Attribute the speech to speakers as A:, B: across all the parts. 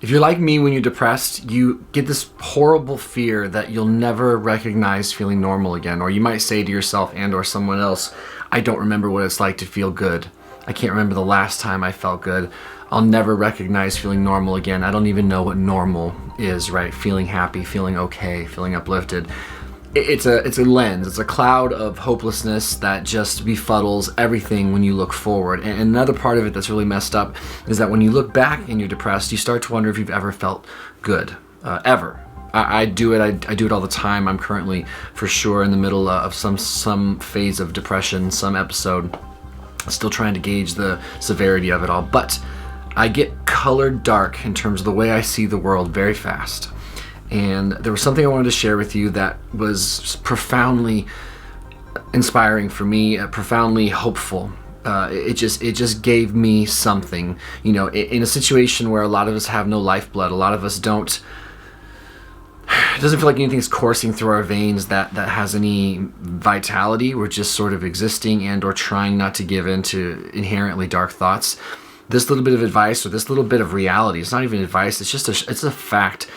A: If you're like me, when you're depressed, you get this horrible fear that you'll never recognize feeling normal again. Or you might say to yourself and or someone else, I don't remember what it's like to feel good. I can't remember the last time I felt good. I'll never recognize feeling normal again. I don't even know what normal is, right? Feeling happy, feeling okay, feeling uplifted. It's a lens, it's a cloud of hopelessness that just befuddles everything when you look forward. And another part of it that's really messed up is that when you look back and you're depressed, you start to wonder if you've ever felt good, ever. I do it. I do it all the time. I'm currently, for sure, in the middle of some phase of depression, some episode, still trying to gauge the severity of it all. But I get colored dark in terms of the way I see the world very fast. And there was something I wanted to share with you that was profoundly inspiring for me, profoundly hopeful. It just gave me something, you know, in a situation where a lot of us have no lifeblood, a lot of us don't. It doesn't feel like anything's coursing through our veins that has any vitality. We're just sort of existing and or trying not to give in to inherently dark thoughts. This little bit of advice, or this little bit of reality, it's not even advice, it's just it's a fact,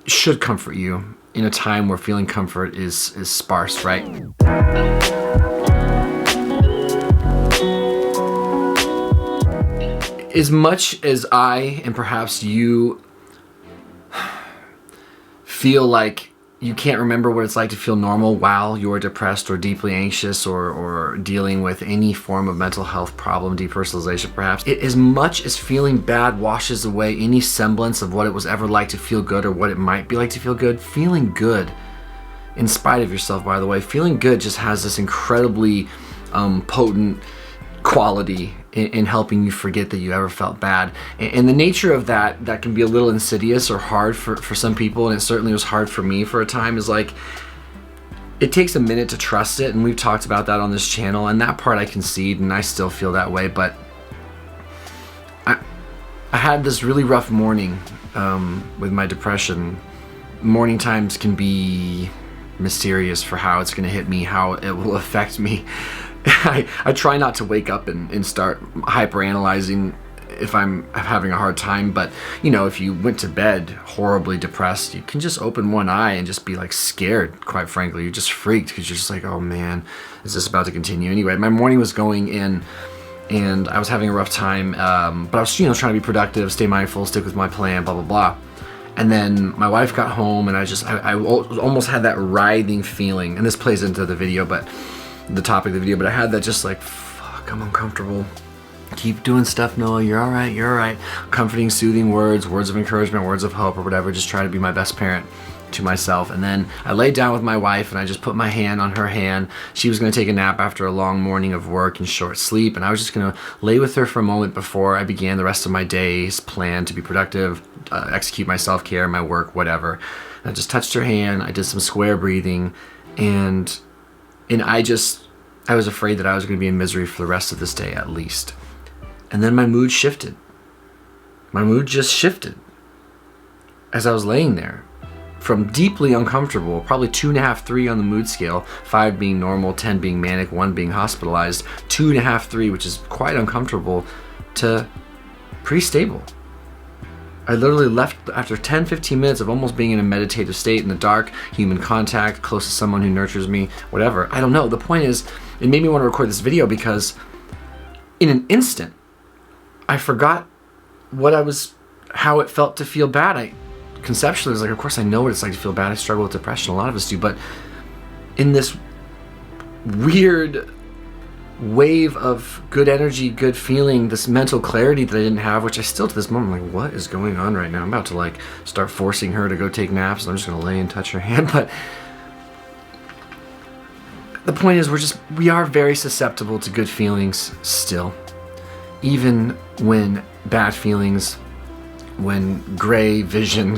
A: should comfort you in a time where feeling comfort is sparse, right? As much as I and perhaps you feel like you can't remember what it's like to feel normal while you're depressed or deeply anxious or dealing with any form of mental health problem, depersonalization perhaps, as much as feeling bad washes away any semblance of what it was ever like to feel good or what it might be like to feel good, feeling good, in spite of yourself, by the way, feeling good just has this incredibly potent quality in helping you forget that you ever felt bad. And the nature of that can be a little insidious or hard for some people, and it certainly was hard for me for a time, is like, it takes a minute to trust it, and we've talked about that on this channel, and that part I concede, and I still feel that way. But I had this really rough morning with my depression. Morning times can be mysterious for how it's going to hit me, how it will affect me. I try not to wake up and start hyper-analyzing if I'm having a hard time, but you know, if you went to bed horribly depressed, you can just open one eye and just be like scared, quite frankly. You're just freaked because you're just like, oh man, is this about to continue? Anyway, my morning was going in and I was having a rough time, but I was, you know, trying to be productive, stay mindful, stick with my plan, blah, blah, blah. And then my wife got home and I almost had that writhing feeling, and this plays into the video, but the topic of the video, but I had that just like, fuck, I'm uncomfortable. Keep doing stuff, Noah, you're all right, you're all right. Comforting, soothing words of encouragement, words of hope or whatever, just try to be my best parent to myself. And then I laid down with my wife and I just put my hand on her hand. She was gonna take a nap after a long morning of work and short sleep, and I was just gonna lay with her for a moment before I began the rest of my day's plan to be productive, execute my self-care, my work, whatever. And I just touched her hand, I did some square breathing, and I was afraid that I was going to be in misery for the rest of this day at least. And then my mood shifted. My mood just shifted as I was laying there. From deeply uncomfortable, probably 2.5, 3 on the mood scale, 5 being normal, 10 being manic, 1 being hospitalized, 2.5, 3, which is quite uncomfortable, to pretty stable. I literally left after 10, 15 minutes of almost being in a meditative state in the dark, human contact, close to someone who nurtures me, whatever. I don't know. The point is, it made me want to record this video because in an instant, I forgot how it felt to feel bad. I conceptually was like, of course I know what it's like to feel bad. I struggle with depression. A lot of us do. But in this weird wave of good energy, good feeling, this mental clarity that I didn't have, which I still to this moment, I'm like, what is going on right now? I'm about to like start forcing her to go take naps, and I'm just gonna lay and touch her hand. But the point is, we are very susceptible to good feelings still, even when bad feelings, when gray vision,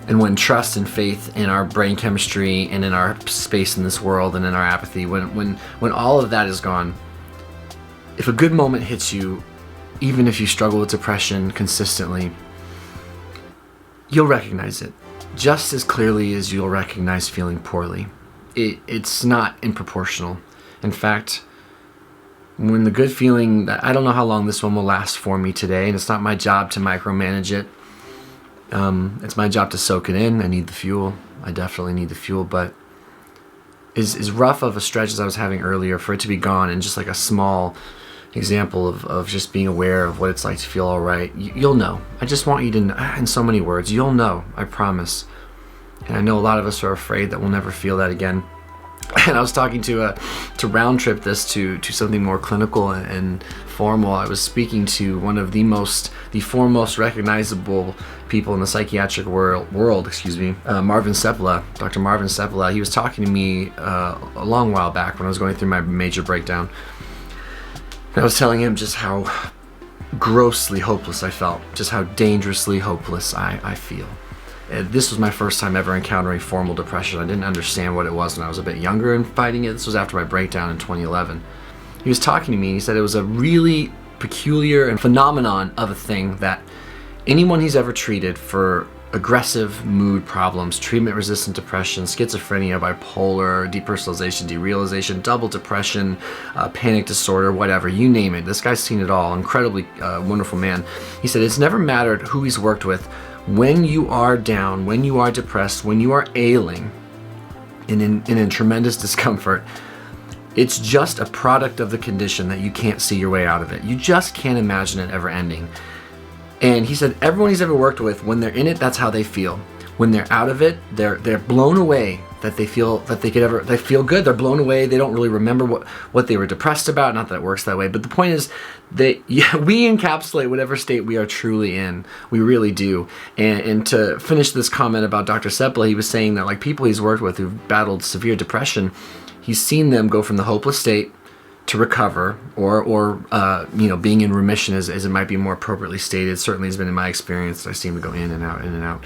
A: and when trust and faith in our brain chemistry and in our space in this world and in our apathy, when all of that is gone, if a good moment hits you, even if you struggle with depression consistently, you'll recognize it just as clearly as you'll recognize feeling poorly. It's not improportional. In fact, When the good feeling, that I don't know how long this one will last for me today, and it's not my job to micromanage it. It's my job to soak it in. I need the fuel. I definitely need the fuel, but as rough of a stretch as I was having earlier, for it to be gone and just like a small example of just being aware of what it's like to feel all right, you'll know. I just want you to know, in so many words, you'll know, I promise. And I know a lot of us are afraid that we'll never feel that again. And I was talking to round trip this to something more clinical and formal. I was speaking to one of the foremost recognizable people in the psychiatric world, Marvin Seppala, Dr. Marvin Seppala. He was talking to me a long while back when I was going through my major breakdown. And I was telling him just how grossly hopeless I felt, just how dangerously hopeless I feel. This was my first time ever encountering formal depression. I didn't understand what it was when I was a bit younger and fighting it. This was after my breakdown in 2011. He was talking to me. He said it was a really peculiar and phenomenon of a thing that anyone he's ever treated for aggressive mood problems, treatment-resistant depression, schizophrenia, bipolar, depersonalization, derealization, double depression, panic disorder, whatever, you name it. This guy's seen it all. Incredibly wonderful man. He said it's never mattered who he's worked with. When you are down, when you are depressed, when you are ailing and in tremendous discomfort, it's just a product of the condition that you can't see your way out of it. You just can't imagine it ever ending. And he said everyone he's ever worked with, when they're in it, that's how they feel. When they're out of it, they're blown away that they feel that they feel good. They're blown away. They don't really remember what they were depressed about. Not that it works that way, but the point is we encapsulate whatever state we are truly in. We really do. And to finish this comment about Dr. Seppala, he was saying that like people he's worked with who've battled severe depression, he's seen them go from the hopeless state to recover, or being in remission, as it might be more appropriately stated. Certainly has been in my experience. I see them go in and out, in and out.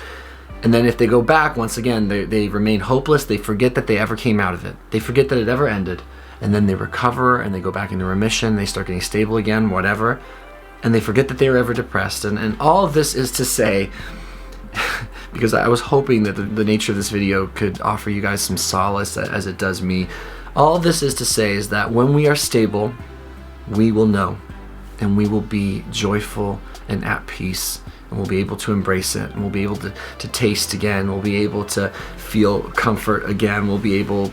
A: And then if they go back, once again, they remain hopeless. They forget that they ever came out of it. They forget that it ever ended. And then they recover and they go back into remission. They start getting stable again, whatever. And they forget that they were ever depressed. And all of this is to say, because I was hoping that the nature of this video could offer you guys some solace as it does me. All this is to say is that when we are stable, we will know. And we will be joyful and at peace. And we'll be able to embrace it, and we'll be able to taste again, we'll be able to feel comfort again, we'll be able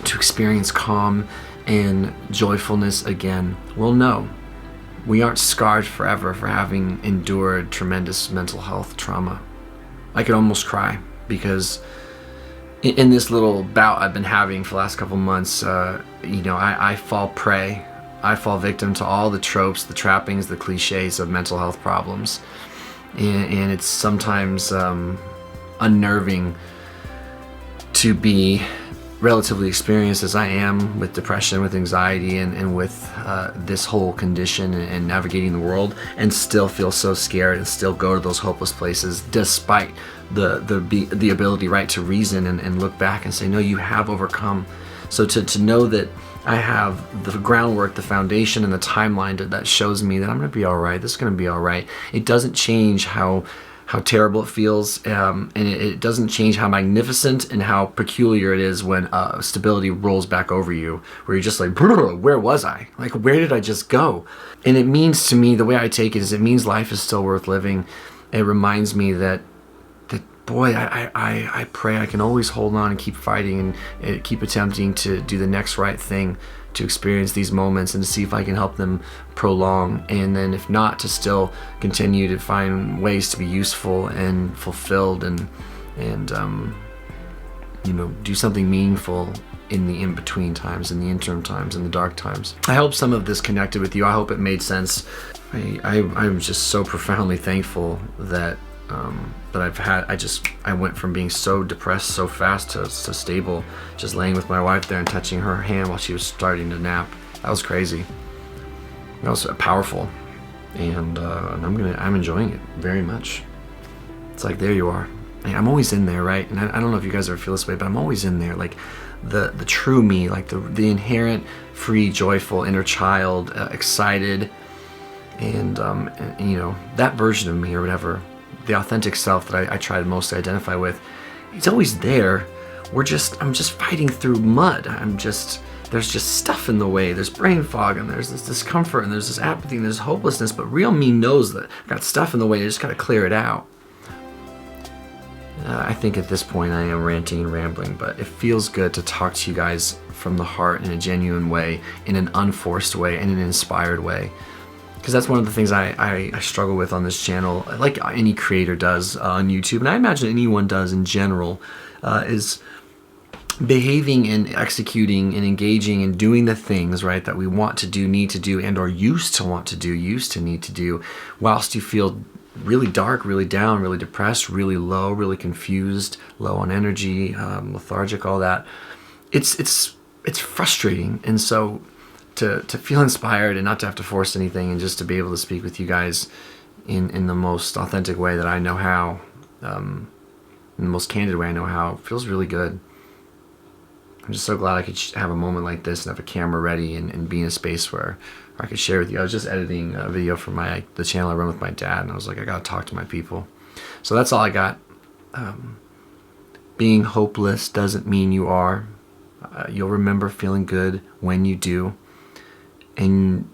A: to experience calm and joyfulness again. We'll know we aren't scarred forever for having endured tremendous mental health trauma. I could almost cry because in this little bout I've been having for the last couple months, I fall prey, I fall victim to all the tropes, the trappings, the cliches of mental health problems. And it's sometimes unnerving to be relatively experienced as I am with depression, with anxiety, and with this whole condition and navigating the world, and still feel so scared and still go to those hopeless places despite the ability, right, to reason and look back and say, no, you have overcome. So to know that I have the groundwork, the foundation, and the timeline that shows me that I'm going to be all right. This is going to be all right. It doesn't change how terrible it feels, and it doesn't change how magnificent and how peculiar it is when stability rolls back over you, where you're just like, where was I? Like, where did I just go? And it means to me, the way I take it is, it means life is still worth living. It reminds me that boy, I pray I can always hold on and keep fighting and keep attempting to do the next right thing, to experience these moments and to see if I can help them prolong. And then if not, to still continue to find ways to be useful and fulfilled and do something meaningful in the in-between times, in the interim times, in the dark times. I hope some of this connected with you. I hope it made sense. I'm just so profoundly thankful that I went from being so depressed so fast to stable, just laying with my wife there and touching her hand while she was starting to nap. That was crazy. That was powerful, and I'm enjoying it very much. It's like, there you are. I'm always in there, right? And I don't know if you guys ever feel this way, but I'm always in there, like the true me, like the inherent, free, joyful inner child, excited, and that version of me or whatever. The authentic self that I try to most identify with, it's always there. I'm just fighting through mud. I'm just there's just stuff in the way. There's brain fog, and there's this discomfort, and there's this apathy, and there's hopelessness. But real me knows that I got stuff in the way. I just got to clear it out. I think at this point I am ranting and rambling, but it feels good to talk to you guys from the heart in a genuine way, in an unforced way, in an inspired way. Because that's one of the things I struggle with on this channel, like any creator does on YouTube, and I imagine anyone does in general, is behaving and executing and engaging and doing the things, right, that we want to do, need to do, and or used to want to do, used to need to do, whilst you feel really dark, really down, really depressed, really low, really confused, low on energy, lethargic, all that. It's frustrating. And so to feel inspired and not to have to force anything, and just to be able to speak with you guys in the most authentic way that I know how, in the most candid way I know how, feels really good. I'm just so glad I could have a moment like this and have a camera ready and be in a space where I could share with you. I was just editing a video for the channel I run with my dad, and I was like, I gotta talk to my people. So that's all I got. Being hopeless doesn't mean you are. You'll remember feeling good when you do. And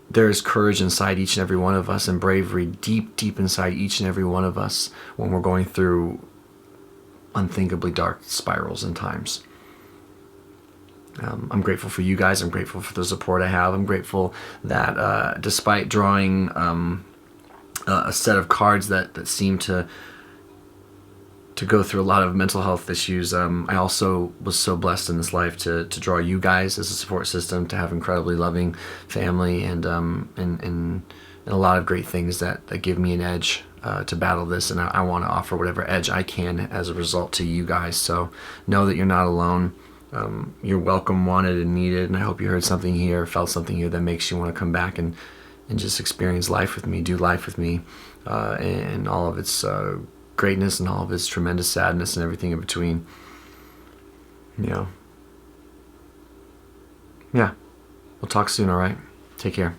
A: there's courage inside each and every one of us, and bravery deep, deep inside each and every one of us when we're going through unthinkably dark spirals and times. I'm grateful for you guys. I'm grateful for the support I have. I'm grateful that despite drawing a set of cards that seem to go through a lot of mental health issues, I also was so blessed in this life to draw you guys as a support system, to have incredibly loving family, and a lot of great things that give me an edge to battle this. And I want to offer whatever edge I can as a result to you guys. So know that you're not alone. You're welcome, wanted, and needed, and I hope you heard something here, felt something here that makes you want to come back and just experience life with me, do life with me, and all of its greatness and all of its tremendous sadness and everything in between. Yeah. We'll talk soon, all right? Take care.